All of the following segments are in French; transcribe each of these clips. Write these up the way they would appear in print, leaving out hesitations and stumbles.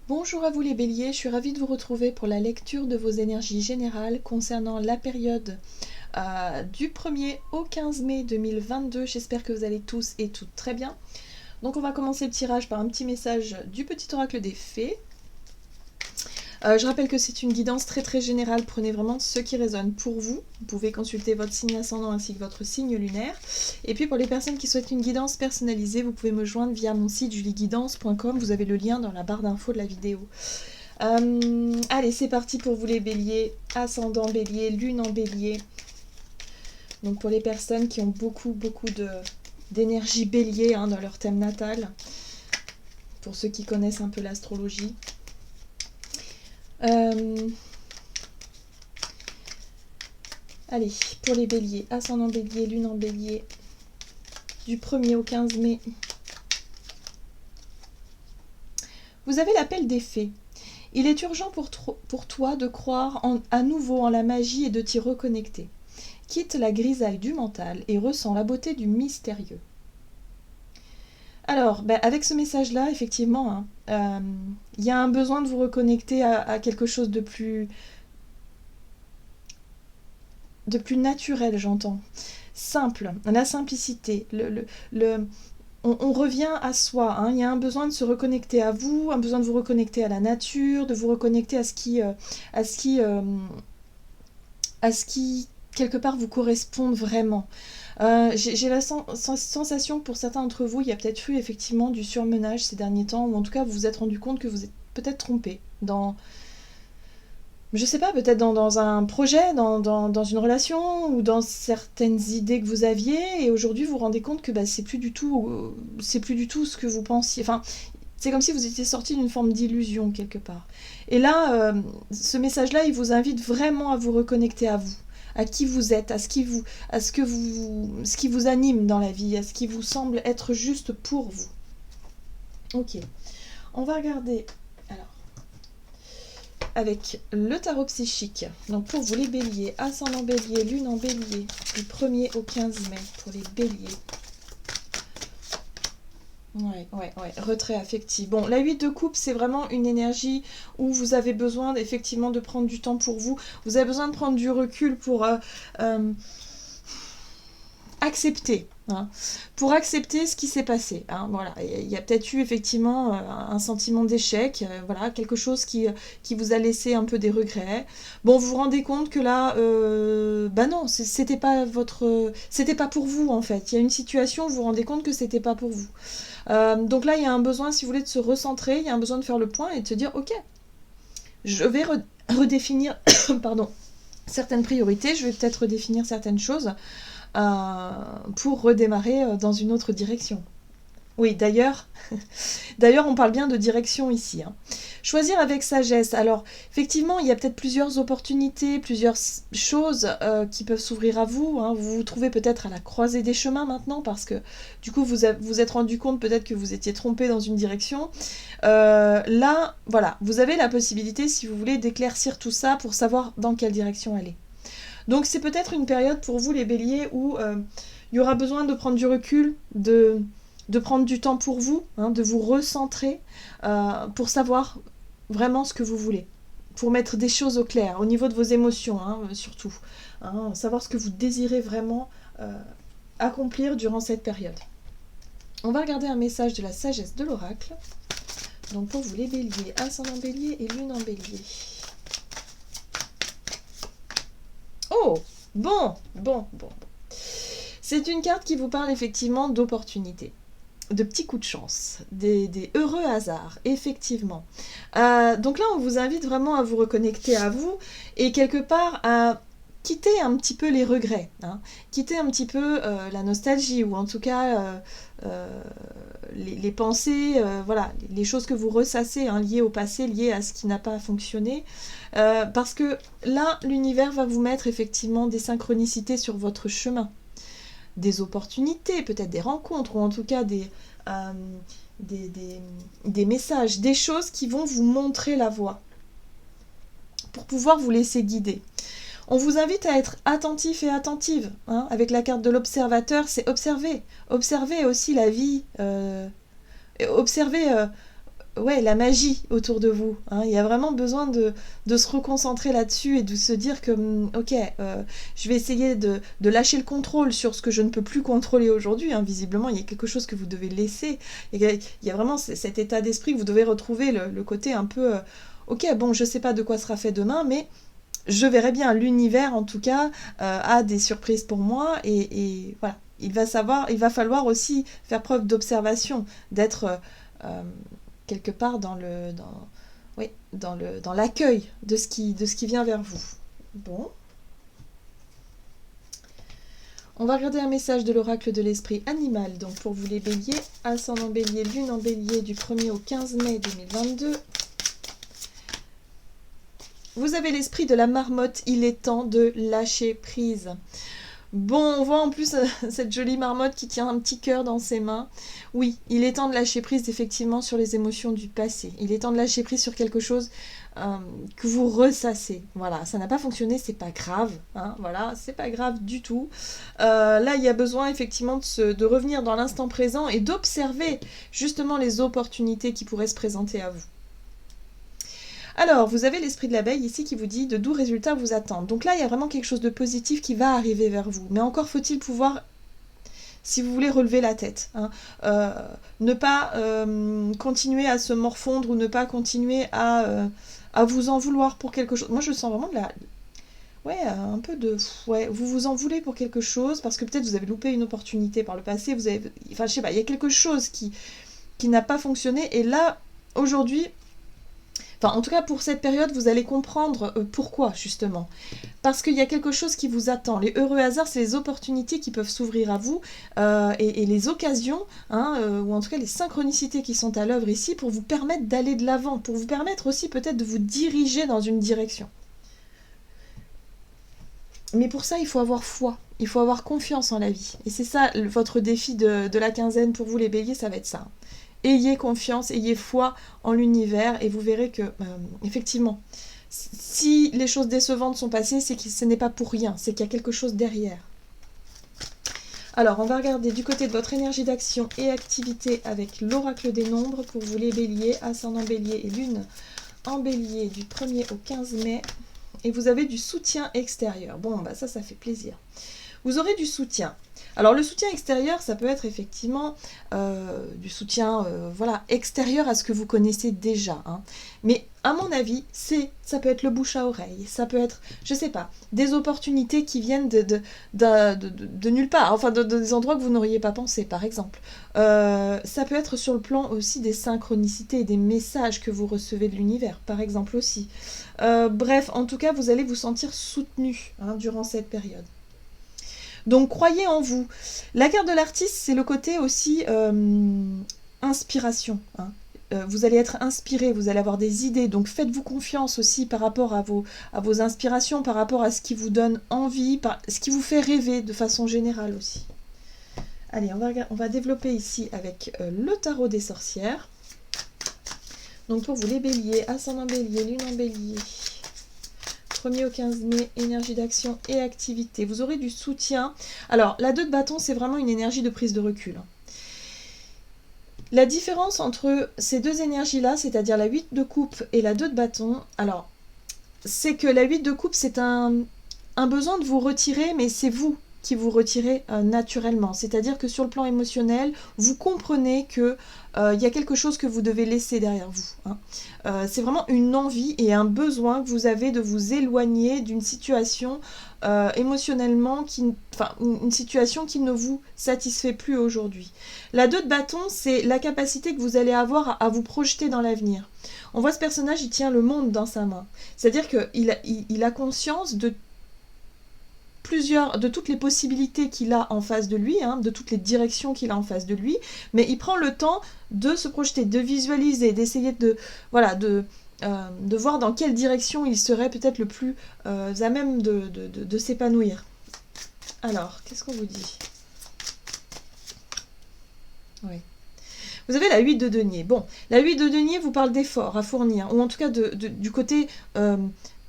Bonjour à vous les béliers, je suis ravie de vous retrouver pour la lecture de vos énergies générales concernant la période du 1er au 15 mai 2022. J'espère que vous allez tous et toutes très bien. Donc on va commencer le tirage par un petit message du petit oracle des fées. Je rappelle que c'est une guidance très générale, prenez vraiment ce qui résonne pour vous. Vous pouvez consulter votre signe ascendant ainsi que votre signe lunaire. Et puis pour les personnes qui souhaitent une guidance personnalisée, vous pouvez me joindre via mon site julieguidance.com, vous avez le lien dans la barre d'infos de la vidéo. Allez, c'est parti pour vous les béliers, ascendant bélier, lune en bélier. Donc pour les personnes qui ont beaucoup d'énergie bélier dans leur thème natal, pour ceux qui connaissent un peu l'astrologie. Allez, pour les béliers, ascendant bélier, lune en bélier, du 1er au 15 mai. Vous avez l'appel des fées. Il est urgent pour toi de croire à nouveau en la magie et de t'y reconnecter. Quitte la grisaille du mental et ressens la beauté du mystérieux. Alors, avec ce message-là, effectivement, y a un besoin de vous reconnecter à quelque chose de plus naturel, j'entends. Simple, la simplicité, on revient à soi. Il y a un besoin de se reconnecter à vous, un besoin de vous reconnecter à la nature, de vous reconnecter à ce qui quelque part vous correspond vraiment. J'ai la sensation que pour certains d'entre vous, il y a peut-être eu effectivement du surmenage ces derniers temps, ou en tout cas vous vous êtes rendu compte que vous êtes peut-être trompé dans, je sais pas, peut-être dans un projet, dans une relation, ou dans certaines idées que vous aviez, et aujourd'hui vous vous rendez compte que c'est plus du tout ce que vous pensiez. Enfin, c'est comme si vous étiez sorti d'une forme d'illusion quelque part. Et là, ce message-là, il vous invite vraiment à vous reconnecter à vous, à qui vous êtes, à ce qui vous anime dans la vie, à ce qui vous semble être juste pour vous. Ok, on va regarder alors avec le tarot psychique. Donc pour vous les béliers, ascendant bélier, lune en bélier, du 1er au 15 mai pour les béliers. Ouais, retrait affectif. Bon, la 8 de coupe, c'est vraiment une énergie où vous avez besoin effectivement de prendre du temps pour vous. Vous avez besoin de prendre du recul pour accepter. Pour accepter ce qui s'est passé. Voilà, il y a peut-être eu effectivement un sentiment d'échec, voilà, quelque chose qui vous a laissé un peu des regrets. Bon, vous vous rendez compte que là, non, c'était pas pour vous en fait. Il y a une situation où vous vous rendez compte que c'était pas pour vous. Donc là, il y a un besoin, si vous voulez, de se recentrer, il y a un besoin de faire le point et de se dire, ok, je vais redéfinir pardon, certaines priorités, je vais peut-être redéfinir certaines choses pour redémarrer dans une autre direction. Oui, d'ailleurs, on parle bien de direction ici. Choisir avec sagesse. Alors, effectivement, il y a peut-être plusieurs opportunités, plusieurs choses qui peuvent s'ouvrir à vous. Vous vous trouvez peut-être à la croisée des chemins maintenant parce que, du coup, vous êtes rendu compte peut-être que vous étiez trompé dans une direction. Là, voilà, vous avez la possibilité, si vous voulez, d'éclaircir tout ça pour savoir dans quelle direction aller. Donc, c'est peut-être une période pour vous, les béliers, où il y aura besoin de prendre du recul, de prendre du temps pour vous, de vous recentrer pour savoir vraiment ce que vous voulez, pour mettre des choses au clair, au niveau de vos émotions surtout, savoir ce que vous désirez vraiment accomplir durant cette période. On va regarder un message de la sagesse de l'oracle, donc pour vous les béliers, ascendant bélier et lune en bélier. Oh, bon. C'est une carte qui vous parle effectivement d'opportunités, de petits coups de chance, des heureux hasards, effectivement. Donc là, on vous invite vraiment à vous reconnecter à vous et quelque part à quitter un petit peu les regrets, quitter un petit peu la nostalgie ou en tout cas les pensées, voilà, les choses que vous ressassez liées au passé, liées à ce qui n'a pas fonctionné. Parce que là, l'univers va vous mettre effectivement des synchronicités sur votre chemin. Des opportunités, peut-être des rencontres, ou en tout cas des messages, des choses qui vont vous montrer la voie, pour pouvoir vous laisser guider. On vous invite à être attentif et attentive. Avec la carte de l'observateur, c'est observer. Observer aussi la vie. Observer ouais, la magie autour de vous, hein. Il y a vraiment besoin de se reconcentrer là-dessus et de se dire que, ok, je vais essayer de lâcher le contrôle sur ce que je ne peux plus contrôler aujourd'hui, hein. Visiblement, il y a quelque chose que vous devez laisser. Il y a vraiment cet état d'esprit que vous devez retrouver, le côté un peu, ok, bon, je sais pas de quoi sera fait demain, mais je verrai bien. L'univers, en tout cas, a des surprises pour moi et voilà. Il va falloir aussi faire preuve d'observation, d'être euh, quelque part oui, dans l'accueil de ce qui vient vers vous. Bon. On va regarder un message de l'oracle de l'esprit animal. Donc pour vous les béliers, ascendant bélier, lune en bélier du 1er au 15 mai 2022. Vous avez l'esprit de la marmotte, il est temps de lâcher prise. Bon, on voit en plus cette jolie marmotte qui tient un petit cœur dans ses mains. Oui, il est temps de lâcher prise effectivement sur les émotions du passé. Il est temps de lâcher prise sur quelque chose que vous ressassez. Voilà, ça n'a pas fonctionné, c'est pas grave. Hein, voilà, c'est pas grave du tout. Là, il y a besoin effectivement de revenir dans l'instant présent et d'observer justement les opportunités qui pourraient se présenter à vous. Alors, vous avez l'esprit de l'abeille ici qui vous dit de doux résultats vous attendent. Donc là, il y a vraiment quelque chose de positif qui va arriver vers vous. Mais encore faut-il pouvoir, si vous voulez, relever la tête. Hein. Ne pas continuer à se morfondre ou ne pas continuer à vous en vouloir pour quelque chose. Moi, je sens vraiment de la... Ouais, un peu de... Ouais, vous vous en voulez pour quelque chose parce que peut-être vous avez loupé une opportunité par le passé. Vous avez... Enfin, je sais pas, il y a quelque chose qui n'a pas fonctionné. Et là, aujourd'hui... Enfin, en tout cas, pour cette période, vous allez comprendre pourquoi, justement. Parce qu'il y a quelque chose qui vous attend. Les heureux hasards, c'est les opportunités qui peuvent s'ouvrir à vous et les occasions, hein, ou en tout cas les synchronicités qui sont à l'œuvre ici pour vous permettre d'aller de l'avant, pour vous permettre aussi peut-être de vous diriger dans une direction. Mais pour ça, il faut avoir foi, il faut avoir confiance en la vie. Et c'est ça, votre défi de la quinzaine pour vous les béliers, ça va être ça. Ayez confiance, ayez foi en l'univers et vous verrez que, effectivement, si les choses décevantes sont passées, c'est que ce n'est pas pour rien, c'est qu'il y a quelque chose derrière. Alors, on va regarder du côté de votre énergie d'action et activité avec l'oracle des nombres pour vous les béliers, ascendant bélier et lune en bélier du 1er au 15 mai. Et vous avez du soutien extérieur. Bon, bah ça fait plaisir. Vous aurez du soutien. Alors le soutien extérieur, ça peut être effectivement du soutien voilà, extérieur à ce que vous connaissez déjà. Hein. Mais à mon avis, ça peut être le bouche à oreille, ça peut être, je sais pas, des opportunités qui viennent de nulle part, enfin des endroits que vous n'auriez pas pensé, par exemple. Ça peut être sur le plan aussi des synchronicités et des messages que vous recevez de l'univers, par exemple aussi. Bref, en tout cas, vous allez vous sentir soutenu durant cette période. Donc croyez en vous. La carte de l'artiste, c'est le côté aussi inspiration. Hein. Vous allez être inspiré, vous allez avoir des idées. Donc faites-vous confiance aussi par rapport à vos inspirations, par rapport à ce qui vous donne envie, ce qui vous fait rêver de façon générale aussi. Allez, on va développer ici avec le tarot des sorcières. Donc pour vous les béliers, ascendant bélier, lune en bélier... 1er au 15 mai, énergie d'action et activité. Vous aurez du soutien. Alors, la 2 de bâton, c'est vraiment une énergie de prise de recul. La différence entre ces deux énergies-là, c'est-à-dire la 8 de coupe et la 2 de bâton, alors, c'est que la 8 de coupe, c'est un besoin de vous retirer, mais c'est vous qui vous retirez naturellement. C'est-à-dire que sur le plan émotionnel, vous comprenez que y a quelque chose que vous devez laisser derrière vous. Hein. C'est vraiment une envie et un besoin que vous avez de vous éloigner d'une situation émotionnellement, une situation qui ne vous satisfait plus aujourd'hui. La 2 de bâton, c'est la capacité que vous allez avoir à vous projeter dans l'avenir. On voit ce personnage, il tient le monde dans sa main. C'est-à-dire qu'il a conscience de toutes les possibilités qu'il a en face de lui, hein, de toutes les directions qu'il a en face de lui, mais il prend le temps de se projeter, de visualiser, d'essayer de voir dans quelle direction il serait peut-être le plus à même de s'épanouir. Alors, qu'est-ce qu'on vous dit ? Oui. Vous avez la 8 de denier. Bon, la 8 de denier vous parle d'efforts à fournir, ou en tout cas du côté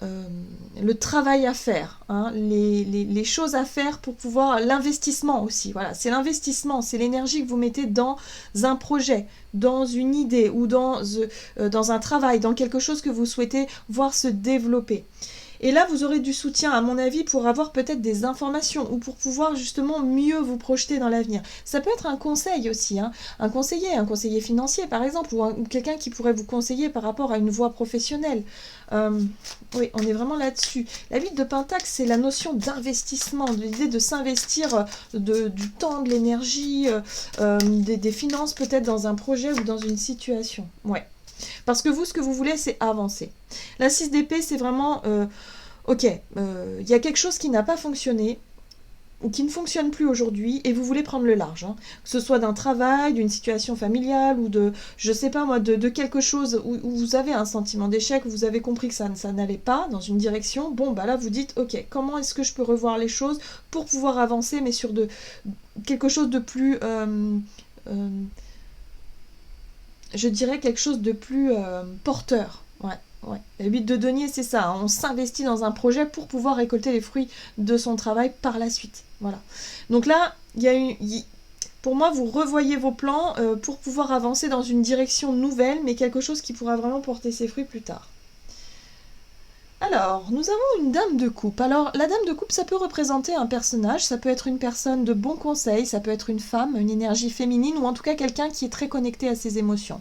le travail à faire, hein, les choses à faire pour pouvoir, l'investissement aussi, voilà, c'est l'investissement, c'est l'énergie que vous mettez dans un projet, dans une idée ou dans un travail, dans quelque chose que vous souhaitez voir se développer. Et là, vous aurez du soutien, à mon avis, pour avoir peut-être des informations ou pour pouvoir justement mieux vous projeter dans l'avenir. Ça peut être un conseil aussi, hein, un conseiller financier par exemple, ou quelqu'un qui pourrait vous conseiller par rapport à une voie professionnelle. Oui, on est vraiment là-dessus. La 8 de Pentacle, c'est la notion d'investissement, l'idée de s'investir du temps, de l'énergie, des finances peut-être dans un projet ou dans une situation. Ouais. Parce que vous, ce que vous voulez, c'est avancer. La 6 d'épée, c'est vraiment, ok, y a quelque chose qui n'a pas fonctionné, ou qui ne fonctionne plus aujourd'hui, et vous voulez prendre le large. Hein. Que ce soit d'un travail, d'une situation familiale, ou de, je sais pas moi, de quelque chose où vous avez un sentiment d'échec, où vous avez compris que ça n'allait pas dans une direction, bon, bah là, vous dites, ok, comment est-ce que je peux revoir les choses pour pouvoir avancer, mais sur quelque chose de plus... je dirais quelque chose de plus porteur. Ouais, ouais. Le 8 de denier, c'est ça. Hein. On s'investit dans un projet pour pouvoir récolter les fruits de son travail par la suite. Voilà. Donc là, pour moi, vous revoyez vos plans pour pouvoir avancer dans une direction nouvelle, mais quelque chose qui pourra vraiment porter ses fruits plus tard. Alors, nous avons une dame de coupe. Alors, la dame de coupe, ça peut représenter un personnage, ça peut être une personne de bon conseil, ça peut être une femme, une énergie féminine, ou en tout cas quelqu'un qui est très connecté à ses émotions.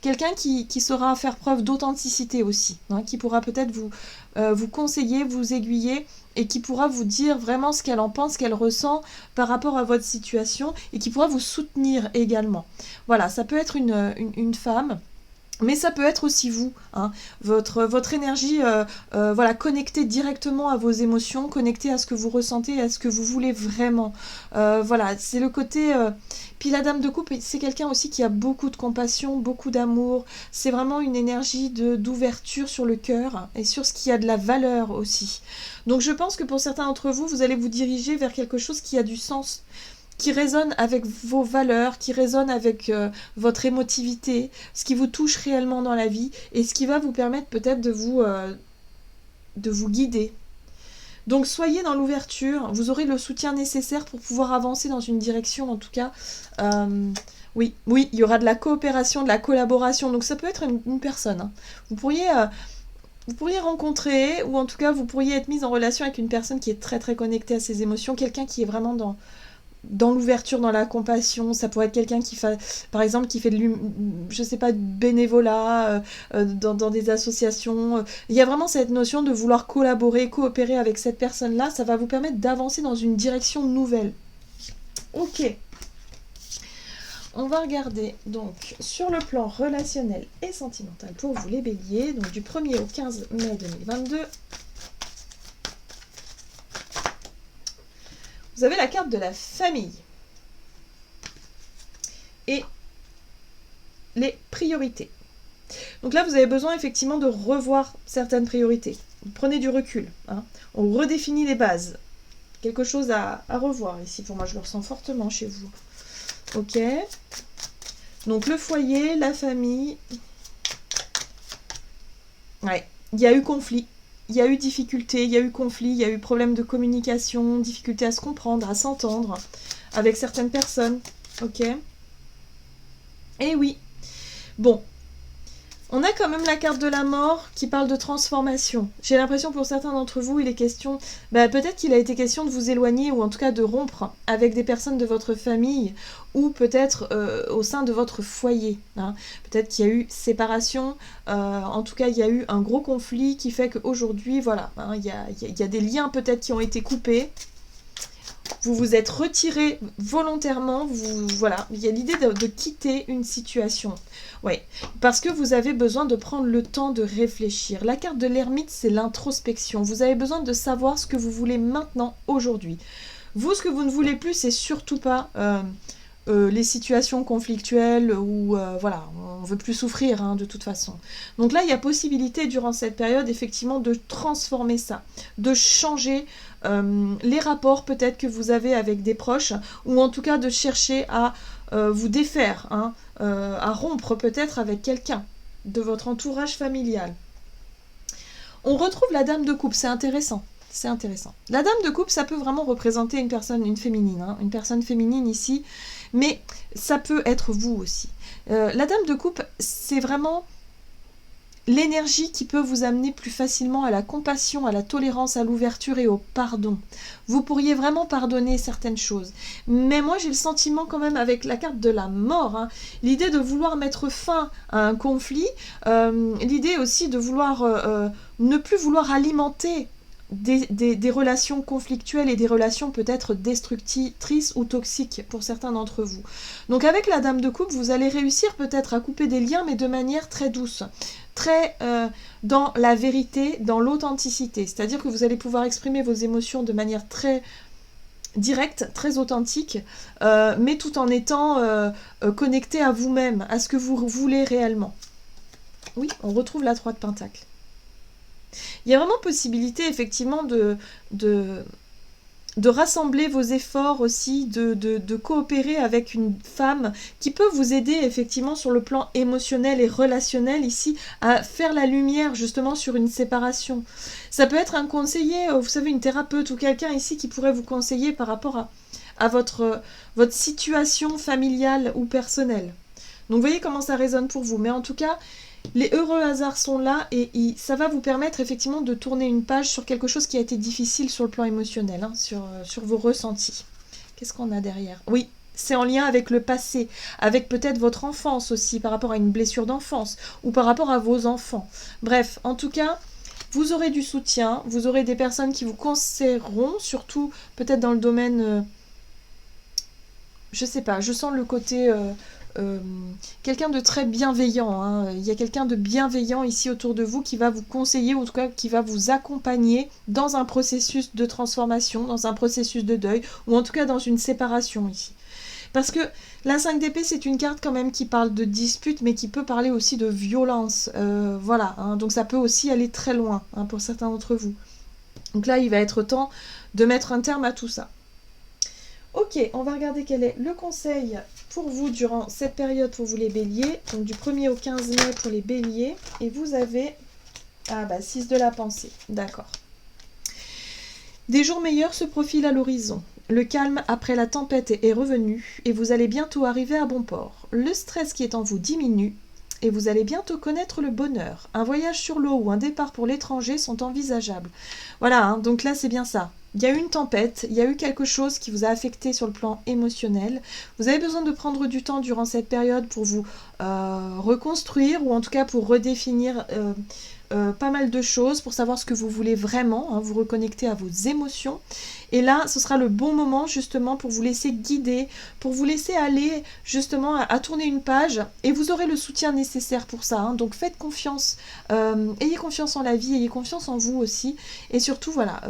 Quelqu'un qui saura faire preuve d'authenticité aussi, hein, qui pourra peut-être vous conseiller, vous aiguiller, et qui pourra vous dire vraiment ce qu'elle en pense, ce qu'elle ressent par rapport à votre situation, et qui pourra vous soutenir également. Voilà, ça peut être une femme. Mais ça peut être aussi vous, hein, votre énergie voilà, connectée directement à vos émotions, connectée à ce que vous ressentez, à ce que vous voulez vraiment. Voilà, c'est le côté... Puis la dame de coupe, c'est quelqu'un aussi qui a beaucoup de compassion, beaucoup d'amour. C'est vraiment une énergie d'ouverture sur le cœur et sur ce qui a de la valeur aussi. Donc je pense que pour certains d'entre vous, vous allez vous diriger vers quelque chose qui a du sens, qui résonne avec vos valeurs, qui résonne avec votre émotivité, ce qui vous touche réellement dans la vie et ce qui va vous permettre peut-être de vous guider. Donc soyez dans l'ouverture, vous aurez le soutien nécessaire pour pouvoir avancer dans une direction en tout cas. Oui, il y aura de la coopération, de la collaboration, donc ça peut être une personne. Hein. Vous pourriez rencontrer, ou en tout cas vous pourriez être mise en relation avec une personne qui est très très connectée à ses émotions, quelqu'un qui est vraiment dans l'ouverture, dans la compassion. Ça pourrait être quelqu'un qui fait, par exemple, qui fait je sais pas, du bénévolat dans des associations. Il y a vraiment cette notion de vouloir collaborer, coopérer avec cette personne-là. Ça va vous permettre d'avancer dans une direction nouvelle. Ok. On va regarder donc sur le plan relationnel et sentimental pour vous les béliers, donc du 1er au 15 mai 2022. Vous avez la carte de la famille et les priorités. Donc là, vous avez besoin effectivement de revoir certaines priorités. Vous prenez du recul. Hein. On redéfinit les bases. Quelque chose à revoir ici. Pour moi, je le ressens fortement chez vous. Ok. Donc le foyer, la famille. Ouais. Il y a eu conflit. Il y a eu difficulté, il y a eu conflit, il y a eu problème de communication, difficulté à se comprendre, à s'entendre avec certaines personnes. Ok. Et oui. Bon. On a quand même la carte de la mort qui parle de transformation. J'ai l'impression pour certains d'entre vous, il est question... peut-être qu'il a été question de vous éloigner ou en tout cas de rompre avec des personnes de votre famille ou peut-être au sein de votre foyer. Hein. Peut-être qu'il y a eu séparation, en tout cas il y a eu un gros conflit qui fait qu'aujourd'hui, voilà, hein, il y a des liens peut-être qui ont été coupés. Vous vous êtes retiré volontairement, voilà, il y a l'idée de quitter une situation. Oui, parce que vous avez besoin de prendre le temps de réfléchir. La carte de l'ermite, c'est l'introspection. Vous avez besoin de savoir ce que vous voulez maintenant, aujourd'hui. Vous, ce que vous ne voulez plus, c'est surtout pas les situations conflictuelles où, voilà, on ne veut plus souffrir, hein, de toute façon. Donc là, il y a possibilité, durant cette période, effectivement, de transformer ça, de changer les rapports, peut-être, que vous avez avec des proches, ou en tout cas de chercher à vous défaire, hein, à rompre peut-être avec quelqu'un de votre entourage familial. On retrouve la dame de coupe, c'est intéressant. C'est intéressant. La dame de coupe, ça peut vraiment représenter une personne, une féminine, hein, une personne féminine ici, mais ça peut être vous aussi. La dame de coupe, c'est vraiment l'énergie qui peut vous amener plus facilement à la compassion, à la tolérance, à l'ouverture et au pardon. Vous pourriez vraiment pardonner certaines choses. Mais moi, j'ai le sentiment quand même, avec la carte de la mort, hein, l'idée de vouloir mettre fin à un conflit, l'idée aussi de vouloir ne plus vouloir alimenter des relations conflictuelles et des relations peut-être destructrices ou toxiques pour certains d'entre vous. Donc avec la dame de coupe, vous allez réussir peut-être à couper des liens, mais de manière très douce, très dans la vérité, dans l'authenticité. C'est-à-dire que vous allez pouvoir exprimer vos émotions de manière très directe, très authentique, mais tout en étant connecté à vous-même, à ce que vous voulez réellement. Oui, on retrouve la 3 de Pentacle. Il y a vraiment possibilité, effectivement, de rassembler vos efforts aussi, de coopérer avec une femme qui peut vous aider, effectivement, sur le plan émotionnel et relationnel, ici, à faire la lumière, justement, sur une séparation. Ça peut être un conseiller, vous savez, une thérapeute ou quelqu'un ici qui pourrait vous conseiller par rapport à votre situation familiale ou personnelle. Donc, vous voyez comment ça résonne pour vous. Mais en tout cas, les heureux hasards sont là et ça va vous permettre effectivement de tourner une page sur quelque chose qui a été difficile sur le plan émotionnel, hein, sur vos ressentis. Qu'est-ce qu'on a derrière? Oui, c'est en lien avec le passé, avec peut-être votre enfance aussi, par rapport à une blessure d'enfance ou par rapport à vos enfants. Bref, en tout cas, vous aurez du soutien, vous aurez des personnes qui vous conseilleront, surtout peut-être dans le domaine... je sais pas, je sens le côté... quelqu'un de très bienveillant, hein. Il y a quelqu'un de bienveillant ici autour de vous qui va vous conseiller, ou en tout cas qui va vous accompagner dans un processus de transformation, dans un processus de deuil, ou en tout cas dans une séparation ici. Parce que la 5 d'épée, c'est une carte quand même qui parle de dispute, mais qui peut parler aussi de violence. Voilà, hein. Donc ça peut aussi aller très loin, hein, pour certains d'entre vous. Donc là, il va être temps de mettre un terme à tout ça. Ok, on va regarder quel est le conseil pour vous durant cette période pour vous les béliers. Donc du 1er au 15 mai pour les béliers. Et vous avez... Ah bah 6 de la pensée, d'accord. Des jours meilleurs se profilent à l'horizon. Le calme après la tempête est revenu et vous allez bientôt arriver à bon port. Le stress qui est en vous diminue et vous allez bientôt connaître le bonheur. Un voyage sur l'eau ou un départ pour l'étranger sont envisageables. Voilà, hein, donc là c'est bien ça. Il y a eu une tempête, il y a eu quelque chose qui vous a affecté sur le plan émotionnel. Vous avez besoin de prendre du temps durant cette période pour vous reconstruire ou en tout cas pour redéfinir pas mal de choses, pour savoir ce que vous voulez vraiment, hein, vous reconnecter à vos émotions. Et là, ce sera le bon moment justement pour vous laisser guider, pour vous laisser aller justement à tourner une page et vous aurez le soutien nécessaire pour ça. Hein. Donc faites confiance, ayez confiance en la vie, ayez confiance en vous aussi. Et surtout, voilà...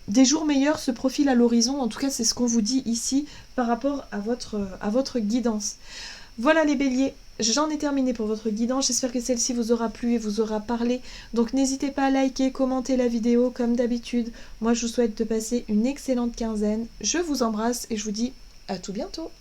des jours meilleurs se profilent à l'horizon, en tout cas c'est ce qu'on vous dit ici par rapport à votre guidance. Voilà les béliers, j'en ai terminé pour votre guidance, j'espère que celle-ci vous aura plu et vous aura parlé, donc n'hésitez pas à liker, commenter la vidéo comme d'habitude. Moi je vous souhaite de passer une excellente quinzaine, je vous embrasse et je vous dis à tout bientôt.